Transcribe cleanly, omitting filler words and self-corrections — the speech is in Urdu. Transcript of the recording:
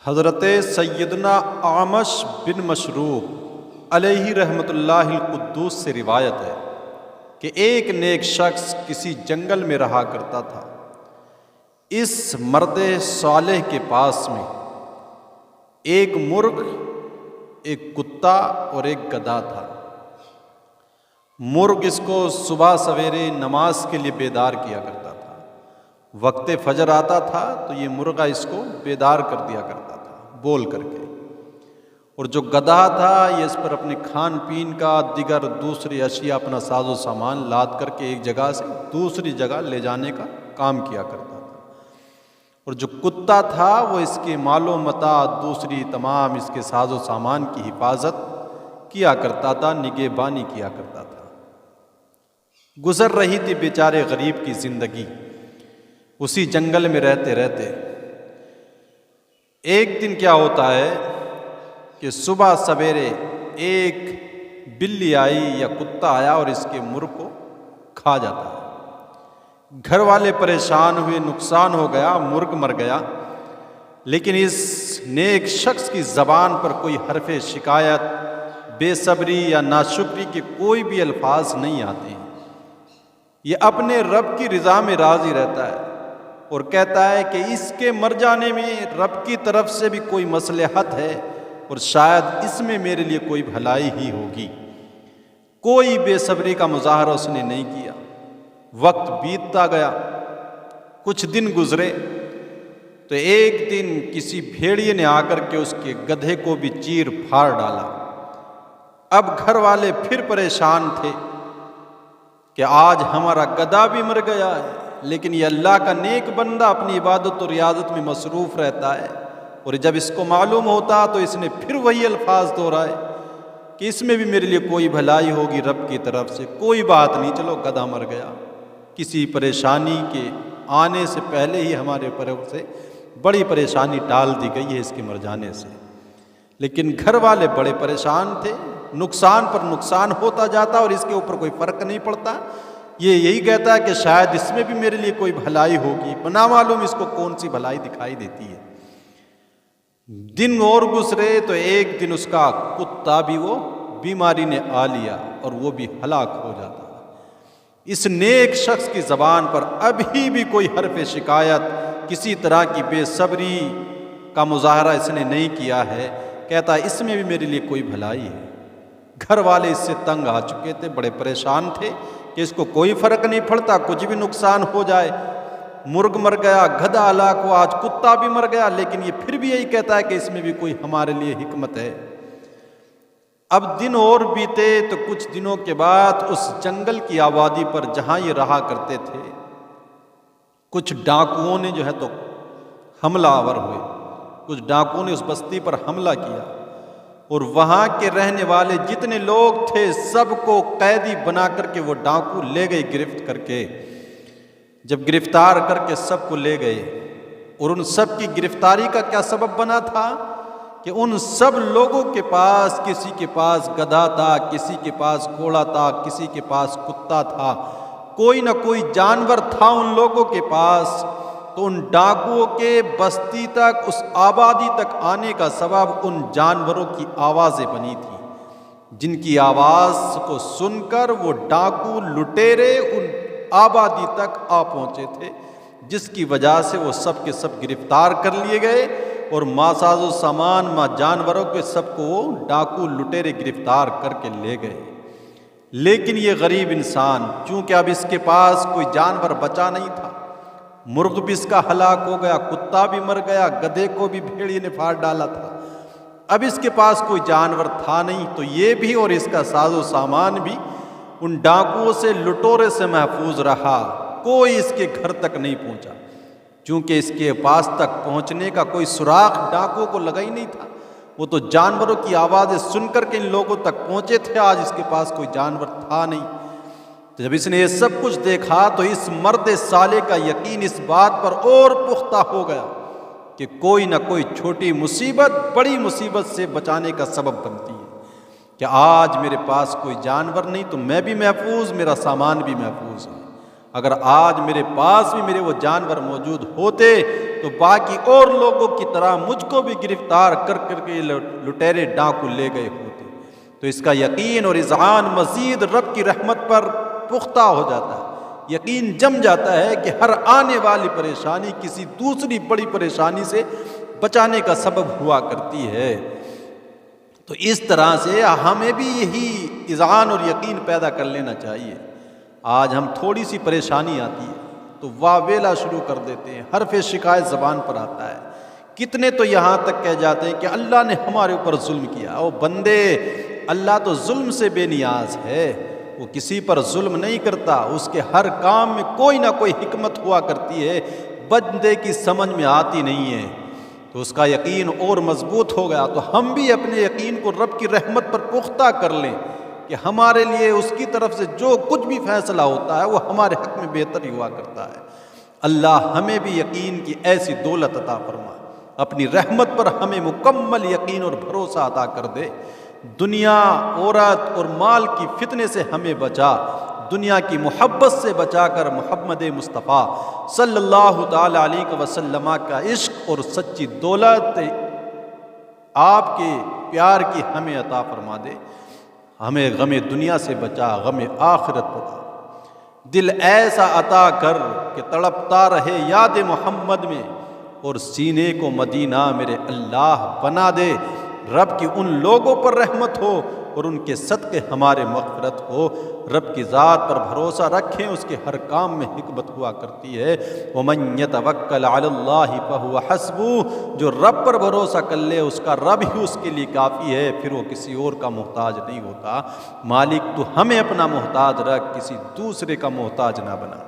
حضرت سیدنا اعمش بن مشروب علیہ رحمۃ اللہ القدوس سے روایت ہے کہ ایک نیک شخص کسی جنگل میں رہا کرتا تھا۔ اس مرد صالح کے پاس میں ایک مرغ، ایک کتا اور ایک گدھا تھا۔ مرغ اس کو صبح سویرے نماز کے لیے بیدار کیا کرتا تھا۔ وقت فجر آتا تھا تو یہ مرغا اس کو بیدار کر دیا کرتا تھا بول کر کے، اور جو گدھا تھا یہ اس پر اپنے کھان پین کا دیگر دوسری اشیاء، اپنا ساز و سامان لاد کر کے ایک جگہ سے دوسری جگہ لے جانے کا کام کیا کرتا تھا، اور جو کتا تھا وہ اس کے مال و متاع، دوسری تمام اس کے ساز و سامان کی حفاظت کیا کرتا تھا، نگہبانی کیا کرتا تھا۔ گزر رہی تھی بیچارے غریب کی زندگی اسی جنگل میں رہتے رہتے۔ ایک دن کیا ہوتا ہے کہ صبح سویرے ایک بلی آئی یا کتا آیا اور اس کے مرغ کو کھا جاتا ہے۔ گھر والے پریشان ہوئے، نقصان ہو گیا، مرغ مر گیا، لیکن اس نیک شخص کی زبان پر کوئی حرف شکایت، بے صبری یا ناشکری کے کوئی بھی الفاظ نہیں آتے ہیں۔ یہ اپنے رب کی رضا میں راضی رہتا ہے اور کہتا ہے کہ اس کے مر جانے میں رب کی طرف سے بھی کوئی مصلحت ہے اور شاید اس میں میرے لیے کوئی بھلائی ہی ہوگی۔ کوئی بے صبری کا مظاہرہ اس نے نہیں کیا۔ وقت بیتتا گیا، کچھ دن گزرے تو ایک دن کسی بھیڑیے نے آ کر کے اس کے گدھے کو بھی چیر پھاڑ ڈالا۔ اب گھر والے پھر پریشان تھے کہ آج ہمارا گدھا بھی مر گیا ہے، لیکن یہ اللہ کا نیک بندہ اپنی عبادت و ریاضت میں مصروف رہتا ہے، اور جب اس کو معلوم ہوتا تو اس نے پھر وہی الفاظ دہرائے کہ اس میں بھی میرے لیے کوئی بھلائی ہوگی رب کی طرف سے۔ کوئی بات نہیں، چلو گدھا مر گیا، کسی پریشانی کے آنے سے پہلے ہی ہمارے اوپر سے بڑی پریشانی ٹال دی گئی ہے اس کے مر جانے سے۔ لیکن گھر والے بڑے پریشان تھے، نقصان پر نقصان ہوتا جاتا اور اس کے اوپر کوئی فرق نہیں پڑتا۔ یہ یہی کہتا ہے کہ شاید اس میں بھی میرے لیے کوئی بھلائی ہوگی، نہ معلوم اس کو کون سی بھلائی دکھائی دیتی ہے۔ دن اور گزرے تو ایک دن اس کا کتا بھی وہ بیماری نے آ لیا اور وہ بھی ہلاک ہو جاتا۔ اس نیک شخص کی زبان پر ابھی بھی کوئی حرف شکایت، کسی طرح کی بے صبری کا مظاہرہ اس نے نہیں کیا ہے۔ کہتا اس میں بھی میرے لیے کوئی بھلائی ہے۔ گھر والے اس سے تنگ آ چکے تھے، بڑے پریشان تھے کہ اس کو کوئی فرق نہیں پڑتا، کچھ بھی نقصان ہو جائے، مرغ مر گیا، گدھا ہلاک ہوا، آج کتا بھی مر گیا، لیکن یہ پھر بھی یہی کہتا ہے کہ اس میں بھی کوئی ہمارے لیے حکمت ہے۔ اب دن اور بیتے تو کچھ دنوں کے بعد اس جنگل کی آبادی پر جہاں یہ رہا کرتے تھے، کچھ ڈاکوؤں نے جو ہے تو حملہ آور ہوئے۔ کچھ ڈاکوؤں نے اس بستی پر حملہ کیا اور وہاں کے رہنے والے جتنے لوگ تھے سب کو قیدی بنا کر کے وہ ڈاکو لے گئے گرفت کر کے۔ جب گرفتار کر کے سب کو لے گئے، اور ان سب کی گرفتاری کا کیا سبب بنا تھا کہ ان سب لوگوں کے پاس، کسی کے پاس گدھا تھا، کسی کے پاس گھوڑا تھا، کسی کے پاس کتا تھا، کوئی نہ کوئی جانور تھا ان لوگوں کے پاس۔ تو ان ڈاکوؤں کے بستی تک، اس آبادی تک آنے کا سبب ان جانوروں کی آوازیں بنی تھی، جن کی آواز کو سن کر وہ ڈاکو لٹیرے ان آبادی تک آ پہنچے تھے، جس کی وجہ سے وہ سب کے سب گرفتار کر لیے گئے اور ماں ساز و سامان، ماں جانوروں کے سب کو وہ ڈاکو لٹیرے گرفتار کر کے لے گئے۔ لیکن یہ غریب انسان، چونکہ اب اس کے پاس کوئی جانور بچا نہیں تھا، مرغ بھی اس کا ہلاک ہو گیا، کتا بھی مر گیا، گدھے کو بھی بھیڑیے نے پھاڑ ڈالا تھا، اب اس کے پاس کوئی جانور تھا نہیں، تو یہ بھی اور اس کا ساز و سامان بھی ان ڈاکوؤں سے، لٹورے سے محفوظ رہا۔ کوئی اس کے گھر تک نہیں پہنچا، چونکہ اس کے پاس تک پہنچنے کا کوئی سراغ ڈاکوؤں کو لگا ہی نہیں تھا۔ وہ تو جانوروں کی آوازیں سن کر کے ان لوگوں تک پہنچے تھے، آج اس کے پاس کوئی جانور تھا نہیں۔ تو جب اس نے یہ سب کچھ دیکھا تو اس مرد صالح کا یقین اس بات پر اور پختہ ہو گیا کہ کوئی نہ کوئی چھوٹی مصیبت بڑی مصیبت سے بچانے کا سبب بنتی ہے، کہ آج میرے پاس کوئی جانور نہیں تو میں بھی محفوظ، میرا سامان بھی محفوظ ہے۔ اگر آج میرے پاس بھی میرے وہ جانور موجود ہوتے تو باقی اور لوگوں کی طرح مجھ کو بھی گرفتار کر کر کے لٹیرے ڈاکو لے گئے ہوتے۔ تو اس کا یقین اور اذعان مزید رب کی رحمت پر پختہ ہو جاتا ہے، یقین جم جاتا ہے کہ ہر آنے والی پریشانی کسی دوسری بڑی پریشانی سے بچانے کا سبب ہوا کرتی ہے۔ تو اس طرح سے ہمیں بھی یہی اذعان اور یقین پیدا کر لینا چاہیے۔ آج ہم تھوڑی سی پریشانی آتی ہے تو واویلا شروع کر دیتے ہیں، حرف شکایت زبان پر آتا ہے، کتنے تو یہاں تک کہہ جاتے ہیں کہ اللہ نے ہمارے اوپر ظلم کیا۔ او بندے، اللہ تو ظلم سے بے نیاز ہے، وہ کسی پر ظلم نہیں کرتا، اس کے ہر کام میں کوئی نہ کوئی حکمت ہوا کرتی ہے، بندے کی سمجھ میں آتی نہیں ہے۔ تو اس کا یقین اور مضبوط ہو گیا تو ہم بھی اپنے یقین کو رب کی رحمت پر پختہ کر لیں کہ ہمارے لیے اس کی طرف سے جو کچھ بھی فیصلہ ہوتا ہے وہ ہمارے حق میں بہتر ہی ہوا کرتا ہے۔ اللہ ہمیں بھی یقین کی ایسی دولت عطا فرما، اپنی رحمت پر ہمیں مکمل یقین اور بھروسہ عطا کر دے۔ دنیا، عورت اور مال کی فتنے سے ہمیں بچا، دنیا کی محبت سے بچا کر محمد مصطفیٰ صلی اللہ تعالی علیہ وسلم کا عشق اور سچی دولت آپ کے پیار کی ہمیں عطا فرما دے۔ ہمیں غم دنیا سے بچا، غم آخرت بتا، دل ایسا عطا کر کہ تڑپتا رہے یاد محمد میں، اور سینے کو مدینہ میرے اللہ بنا دے۔ رب کی ان لوگوں پر رحمت ہو اور ان کے صدقے ہمارے مغفرت ہو۔ رب کی ذات پر بھروسہ رکھیں، اس کے ہر کام میں حکمت ہوا کرتی ہے۔ وَمَن يَتَوَكَّلْ عَلَى اللَّهِ فَهُوَ حَسْبُهُ، جو رب پر بھروسہ کر لے اس کا رب ہی اس کے لیے کافی ہے، پھر وہ کسی اور کا محتاج نہیں ہوتا۔ مالک تو ہمیں اپنا محتاج رکھ، کسی دوسرے کا محتاج نہ بنا۔